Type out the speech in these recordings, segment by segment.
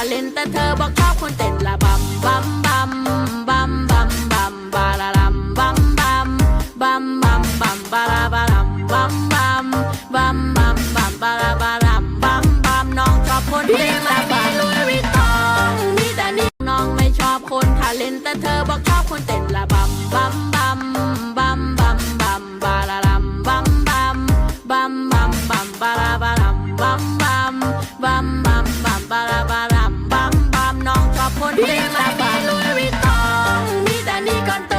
เลนแต่เธอบอกชอบคนเต้นละบัมบัมบัมบัมบัมบัมบาลาลัมบัมบัมบัมบัมบัมบาลาบาลัมบัมบัมบัมบัมบัมบาลาบาลัมบัมบัมน้องชอบคนเต้นละบัมลุยวิตองมีแต่นี่น้องไม่ชอบคนทาเลนแต่เธอบอกชอบคนเต้นละบัมบัมบัมบัมบัมบัมบาลาลัมบัมบัมบัมบัมบัมบาลาบาลัมบัมบัมบัมบัมบัมบาลาบาลัมบัมบัมน้องชอบคนเต้นละบัมลุยวิตองมีแต่นี่ก่อนโต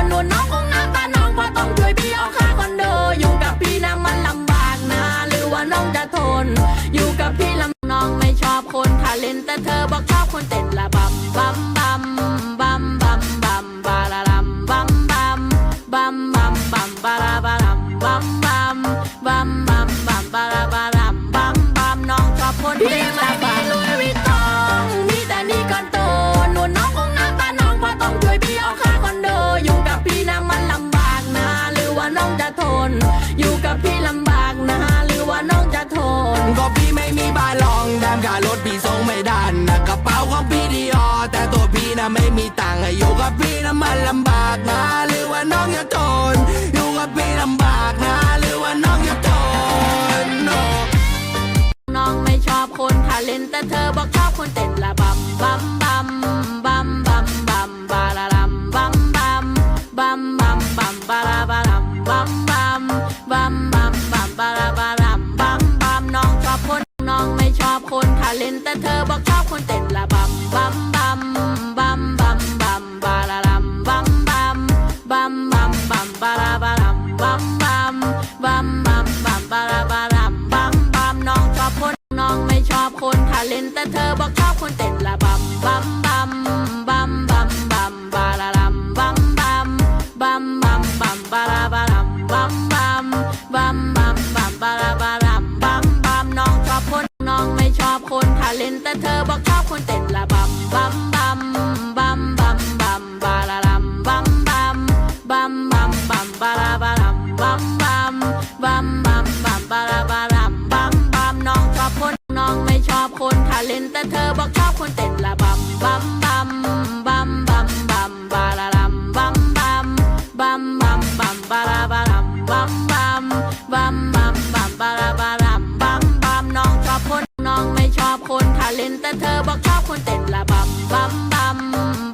หนูน้องคงน้ำตาน้องเพราะต้องช่วยพี่ออกค่าคอนโดอยู่กับพี่นะมันลำบากนะหรือว่าน้องจะทนอยู่กับพี่ลำน้องไม่ชอบคนทาเลนแต่เธอบอกชอบคนเต้นละบัมบัมบัมบัมบัมบัมบาลาลัมบัมบัมบัมบัมบัมบาลาบาลัมบัมบัมบัมบัมบัมบาลาบาลัมบัมบัมน้องชอบคนเต้นละบัมลุยวิตองมีแต่นี่ก่อนโตหนูน้องคงน้ำตาน้องเพราะต้องช่วยพี่ออกค่าคอนโดอยู่กับพี่นะมันลำบากนะหรือว่าน้องจะทนอยู่กับพี่ลำบากนะหรือว่าน้องจะทนก็พี่ไม่มีบ้านรองแถมค่ารถพี่ส่งไม่ได้นะกระเป๋าของพี่ดีออแต่ตัวพี่นะไม่มีตังค์อยู่กับพี่นะมันลำบากนะหรือว่าน้องจะทนอยู่กับพี่ลำบากนะหรือว่าน้องจะทนน้องไม่ชอบคนทาเลนแต่เธอบอกชอบคนเต้นละบัมบัมบัมบัมบัมบัมบาลาลัมบัมบัมบัมบัมบัมบาลาบาลัมบัมบัมบัมบัมบัมบาลาบาลัมบัมบัมน้องชอบคนน้องไม่ชอบคนทาเลนแต่เธอบอกชอบคนเต้นละบัมบัมบัมบัมบัมบัมบาลาลัมบัมบัมบัมบัมบัมบาลาบาลัมบัมบัมบัมบัมบัมบาลาบาลัมบัมบัมน้องชอบคนน้องไม่ชอบคนทาเลนแต่เธอบอกชอบคนเต้นละบัมบัมบัมบัมบัมบัมบาลาลัมบัมบัมบัมบัมบัมบาลาบาลัมบัมบัมบัมบัมบัมบาลาบาลัมบัมบัมน้องชอบคนน้องไม่ชอบคนทาเลนแต่เธอบอกชอบคนเต้นละบัมบัมบัมบัมบัมบัมบาลาลัมบัมบัมบัมบัมบัมบาลาบาลัมบัมบัมบัมบัมบัมบาลาบาลัมบัมบัมน้องชอบคนน้องไม่ชอบคนทาเลนแต่เธอบอกชอบคนเต้นละบัมบัมบัมบัมบัมบัมบาลาลัมบัมบัมบัมบัมบัมบาลาบาลัมบัมบัมบัมบัมบัมบาลาบาลัมบัมบัมน้องชอบคนน้องไม่ชอบคนทาเลนแต่เธอบอกชอบคนเต้นละบัมบัมบัม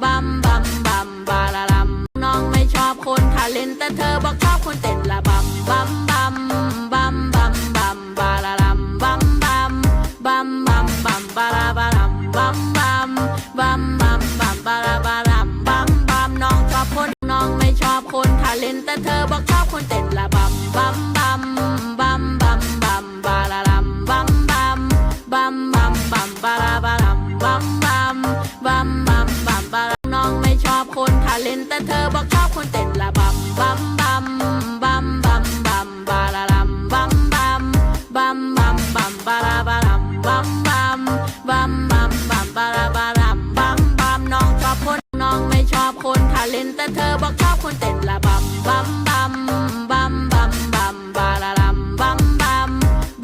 บัมบัมบัมบาลาลัมน้องไม่ชอบคนทาเลนแต่เธอบอกชอบคนเต้นละบัมบัมบัมบัมบัมบัมบาลาลัมบัมบัมบัมบัมบัมบาลาบาลัมบัมบัมบัมบัมบัมบาลาบาลัมบัมบัมน้องชอบคนน้องไม่ชอบคนทาเลนแต่เธอบอกชอบคนเต้นละบัมบัมบัมบัมบัมบัมบาลาลัมบัมบัมบัมบัมบัมบาลาบาลัมบัมบัมบัมบัมบัมบาลาน้องไม่ชอบคนทาเลนแต่เธอบอกชอบคนเต้นละบัมบัมบัมบัมบัมบัมบาลาลัมบัมบัมบัมบัมบัมบาลาบาลัมบัมบัมบัมบัมบัมบาลาบาลัมบัมบัมน้องชอบคนน้องไม่ชอบคนทาเลนแต่เธอบอกชอบคนเต้นละบัมบัมบัมบัมบัมบัมบาลาลัมบัมบัม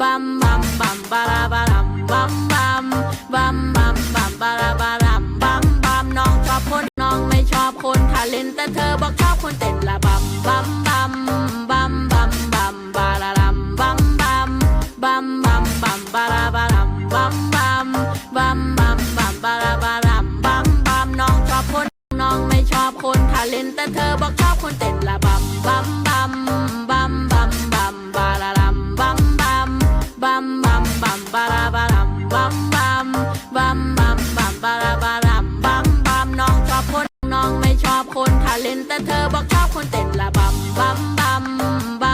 บัมบัมบัมบาลาบาลัมบัมบัมบัมบัมบัมบาลาบาลัมบัมบัมน้องชอบคนน้องไม่ชอบคนทาเลนแต่เธอบอกชอบคนเต้นละบัมบัมบัมบัมบัมบัมบาลาลัมบัมบัมบัมบัมบัมบาลาบาลัมบัมบัมบัมบัมบัมบาลาบาลัมบัมบัมน้องชอบคนน้องไม่ชอบคนทาเลนแต่เธอบอกชอบคนเต้นละบัมบัมบัมบัมบัมบัมบาลาลัมบัมบัมบัมบัมบัมบาลาบาลัมบัมบัมบัมบัมบัมบาลาบาลัมบัมบัมน้องชอบคนน้องไม่ชอบคนทาเลนแต่เธอบอกชอบคนเต้นละบัมบัมบัมบั